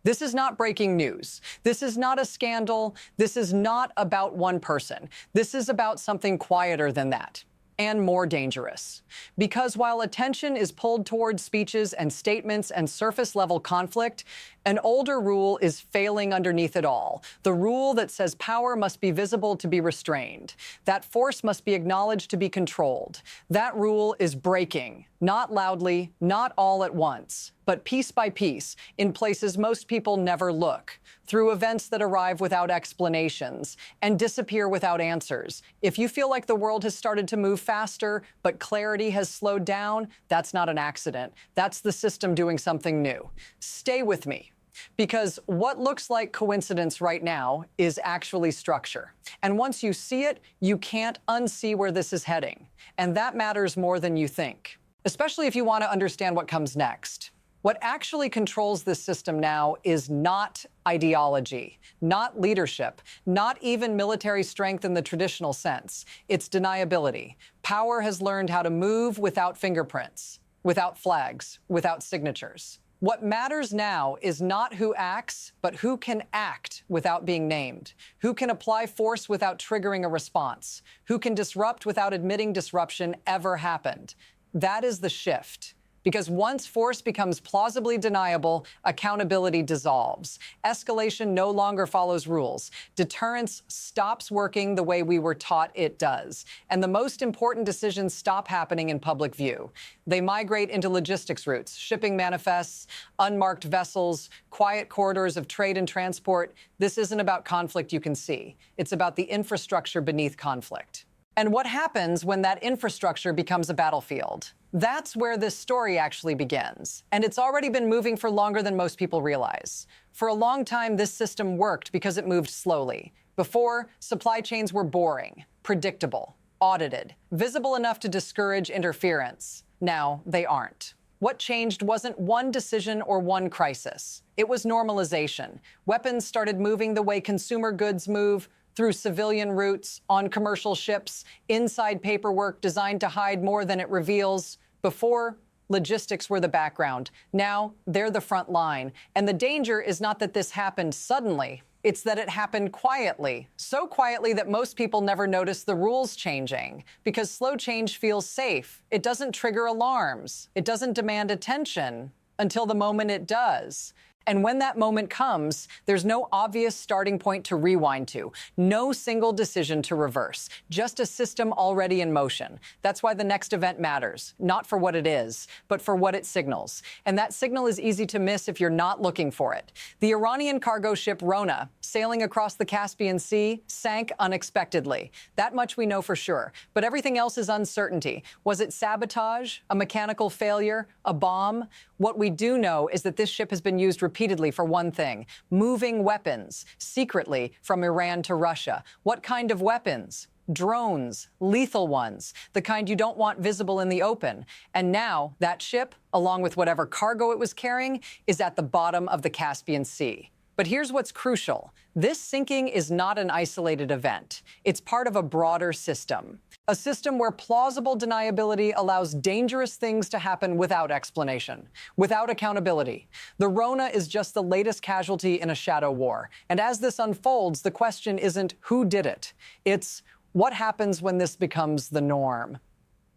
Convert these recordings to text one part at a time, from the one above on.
This is not breaking news. This is not a scandal. This is not about one person. This is about something quieter than that and more dangerous. Because while attention is pulled towards speeches and statements and surface-level conflict, an older rule is failing underneath it all. The rule that says power must be visible to be restrained, that force must be acknowledged to be controlled. That rule is breaking, not loudly, not all at once, but piece by piece, in places most people never look, through events that arrive without explanations and disappear without answers. If you feel like the world has started to move faster, but clarity has slowed down, that's not an accident. That's the system doing something new. Stay with me. Because what looks like coincidence right now is actually structure. And once you see it, you can't unsee where this is heading. And that matters more than you think, especially if you want to understand what comes next. What actually controls this system now is not ideology, not leadership, not even military strength in the traditional sense. It's deniability. Power has learned how to move without fingerprints, without flags, without signatures. What matters now is not who acts, but who can act without being named, who can apply force without triggering a response, who can disrupt without admitting disruption ever happened. That is the shift. Because once force becomes plausibly deniable, accountability dissolves. Escalation no longer follows rules. Deterrence stops working the way we were taught it does. And the most important decisions stop happening in public view. They migrate into logistics routes, shipping manifests, unmarked vessels, quiet corridors of trade and transport. This isn't about conflict you can see. It's about the infrastructure beneath conflict. And what happens when that infrastructure becomes a battlefield? That's where this story actually begins. And it's already been moving for longer than most people realize. For a long time, this system worked because it moved slowly. Before, supply chains were boring, predictable, audited, visible enough to discourage interference. Now, they aren't. What changed wasn't one decision or one crisis. It was normalization. Weapons started moving the way consumer goods move, through civilian routes, on commercial ships, inside paperwork designed to hide more than it reveals. Before, logistics were the background. Now, they're the front line. And the danger is not that this happened suddenly. It's that it happened quietly. So quietly that most people never notice the rules changing. Because slow change feels safe. It doesn't trigger alarms. It doesn't demand attention until the moment it does. And when that moment comes, there's no obvious starting point to rewind to, no single decision to reverse, just a system already in motion. That's why the next event matters, not for what it is, but for what it signals. And that signal is easy to miss if you're not looking for it. The Iranian cargo ship Rona, sailing across the Caspian Sea, sank unexpectedly. That much we know for sure. But everything else is uncertainty. Was it sabotage, a mechanical failure, a bomb? What we do know is that this ship has been used repeatedly for one thing, moving weapons, secretly from Iran to Russia. What kind of weapons? Drones, lethal ones, the kind you don't want visible in the open. And now that ship, along with whatever cargo it was carrying, is at the bottom of the Caspian Sea. But here's what's crucial. This sinking is not an isolated event. It's part of a broader system. A system where plausible deniability allows dangerous things to happen without explanation, without accountability. The Rona is just the latest casualty in a shadow war. And as this unfolds, the question isn't who did it. It's what happens when this becomes the norm.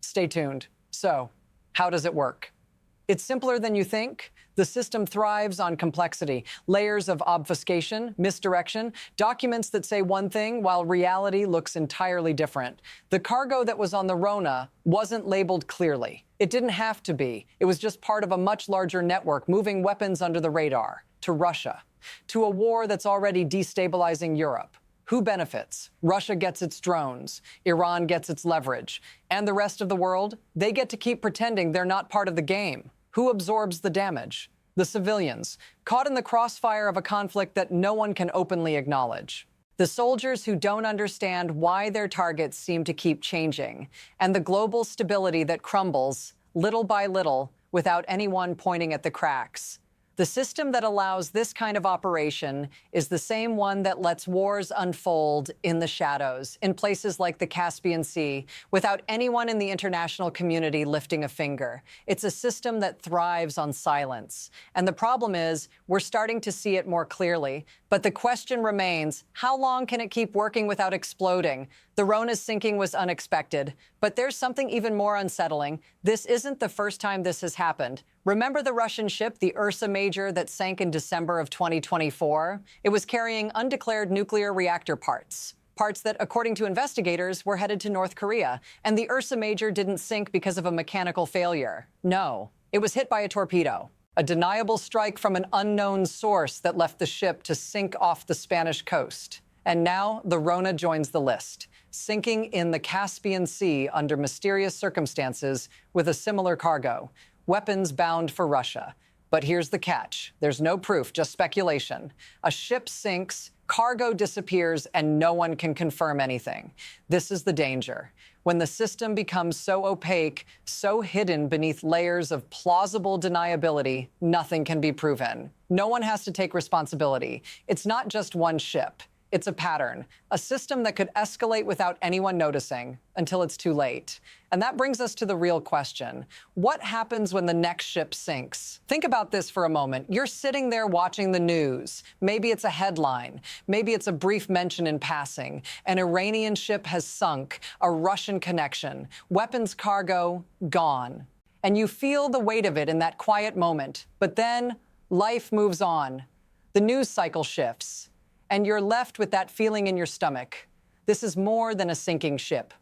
Stay tuned. So, how does it work? It's simpler than you think. The system thrives on complexity, layers of obfuscation, misdirection, documents that say one thing while reality looks entirely different. The cargo that was on the Rona wasn't labeled clearly. It didn't have to be. It was just part of a much larger network moving weapons under the radar to Russia, to a war that's already destabilizing Europe. Who benefits? Russia gets its drones, Iran gets its leverage, and the rest of the world, they get to keep pretending they're not part of the game. Who absorbs the damage? The civilians, caught in the crossfire of a conflict that no one can openly acknowledge. The soldiers who don't understand why their targets seem to keep changing, and the global stability that crumbles, little by little, without anyone pointing at the cracks. The system that allows this kind of operation is the same one that lets wars unfold in the shadows, in places like the Caspian Sea, without anyone in the international community lifting a finger. It's a system that thrives on silence. And the problem is, we're starting to see it more clearly. But the question remains, how long can it keep working without exploding? The Rona's sinking was unexpected, but there's something even more unsettling. This isn't the first time this has happened. Remember the Russian ship, the Ursa Major, that sank in December of 2024? It was carrying undeclared nuclear reactor parts. Parts that, according to investigators, were headed to North Korea. And the Ursa Major didn't sink because of a mechanical failure. No, it was hit by a torpedo. A deniable strike from an unknown source that left the ship to sink off the Spanish coast. And now the Rona joins the list, sinking in the Caspian Sea under mysterious circumstances with a similar cargo, weapons bound for Russia. But here's the catch. There's no proof, just speculation. A ship sinks, cargo disappears, and no one can confirm anything. This is the danger. When the system becomes so opaque, so hidden beneath layers of plausible deniability, nothing can be proven. No one has to take responsibility. It's not just one ship. It's a pattern, a system that could escalate without anyone noticing until it's too late. And that brings us to the real question. What happens when the next ship sinks? Think about this for a moment. You're sitting there watching the news. Maybe it's a headline. Maybe it's a brief mention in passing. An Iranian ship has sunk, a Russian connection, weapons cargo gone. And you feel the weight of it in that quiet moment. But then life moves on. The news cycle shifts. And you're left with that feeling in your stomach. This is more than a sinking ship.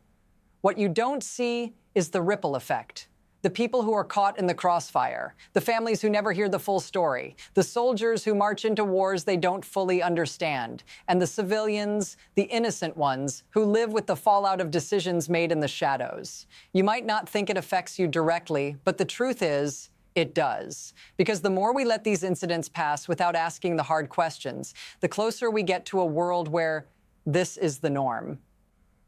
What you don't see is the ripple effect. The people who are caught in the crossfire, the families who never hear the full story, the soldiers who march into wars they don't fully understand, and the civilians, the innocent ones, who live with the fallout of decisions made in the shadows. You might not think it affects you directly, but the truth is, it does. Because the more we let these incidents pass without asking the hard questions, the closer we get to a world where this is the norm.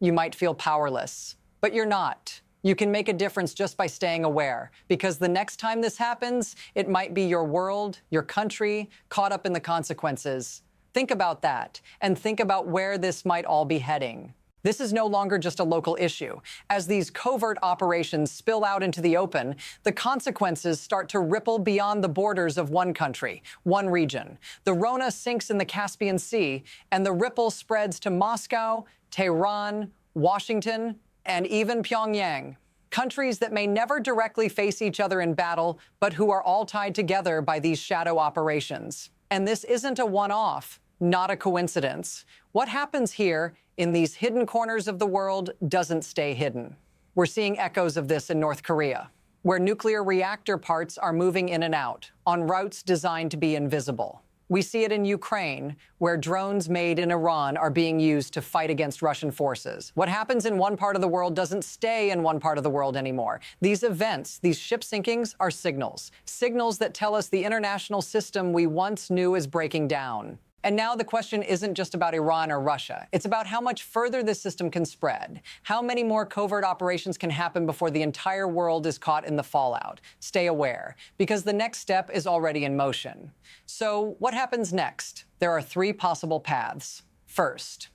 You might feel powerless, but you're not. You can make a difference just by staying aware, because the next time this happens, it might be your world, your country, caught up in the consequences. Think about that, and think about where this might all be heading. This is no longer just a local issue. As these covert operations spill out into the open, the consequences start to ripple beyond the borders of one country, one region. The Rona sinks in the Caspian Sea, and the ripple spreads to Moscow, Tehran, Washington, and even Pyongyang. Countries that may never directly face each other in battle, but who are all tied together by these shadow operations. And this isn't a one-off, not a coincidence. What happens here in these hidden corners of the world doesn't stay hidden. We're seeing echoes of this in North Korea, where nuclear reactor parts are moving in and out on routes designed to be invisible. We see it in Ukraine, where drones made in Iran are being used to fight against Russian forces. What happens in one part of the world doesn't stay in one part of the world anymore. These events, these ship sinkings, are signals. Signals that tell us the international system we once knew is breaking down. And now the question isn't just about Iran or Russia. It's about how much further this system can spread. How many more covert operations can happen before the entire world is caught in the fallout? Stay aware, because the next step is already in motion. So what happens next? There are three possible paths. First,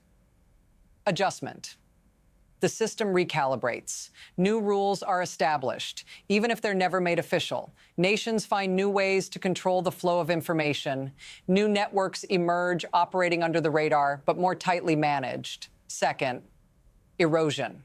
adjustment. The system recalibrates. New rules are established, even if they're never made official. Nations find new ways to control the flow of information. New networks emerge, operating under the radar, but more tightly managed. Second, erosion.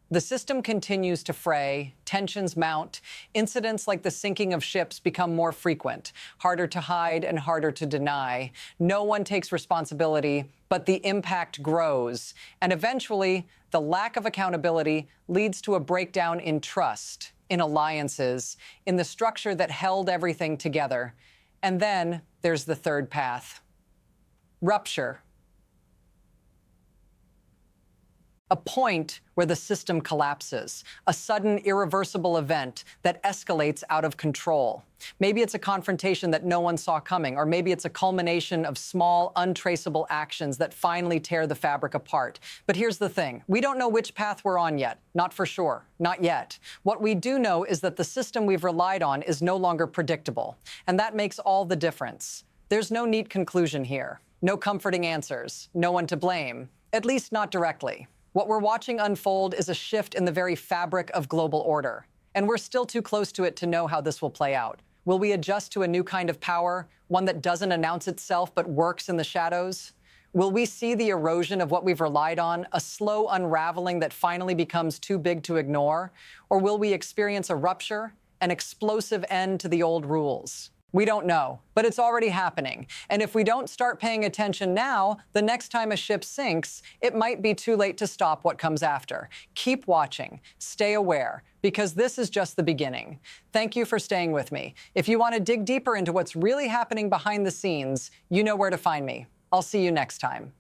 The system continues to fray, tensions mount, incidents like the sinking of ships become more frequent, harder to hide and harder to deny. No one takes responsibility, but the impact grows. And eventually, the lack of accountability leads to a breakdown in trust, in alliances, in the structure that held everything together. And then there's the third path: rupture. A point where the system collapses, a sudden irreversible event that escalates out of control. Maybe it's a confrontation that no one saw coming, or maybe it's a culmination of small, untraceable actions that finally tear the fabric apart. But here's the thing. We don't know which path we're on yet. Not for sure. Not yet. What we do know is that the system we've relied on is no longer predictable. And that makes all the difference. There's no neat conclusion here. No comforting answers. No one to blame. At least not directly. What we're watching unfold is a shift in the very fabric of global order. And we're still too close to it to know how this will play out. Will we adjust to a new kind of power, one that doesn't announce itself but works in the shadows? Will we see the erosion of what we've relied on, a slow unraveling that finally becomes too big to ignore? Or will we experience a rupture, an explosive end to the old rules? We don't know, but it's already happening. And if we don't start paying attention now, the next time a ship sinks, it might be too late to stop what comes after. Keep watching, stay aware, because this is just the beginning. Thank you for staying with me. If you want to dig deeper into what's really happening behind the scenes, you know where to find me. I'll see you next time.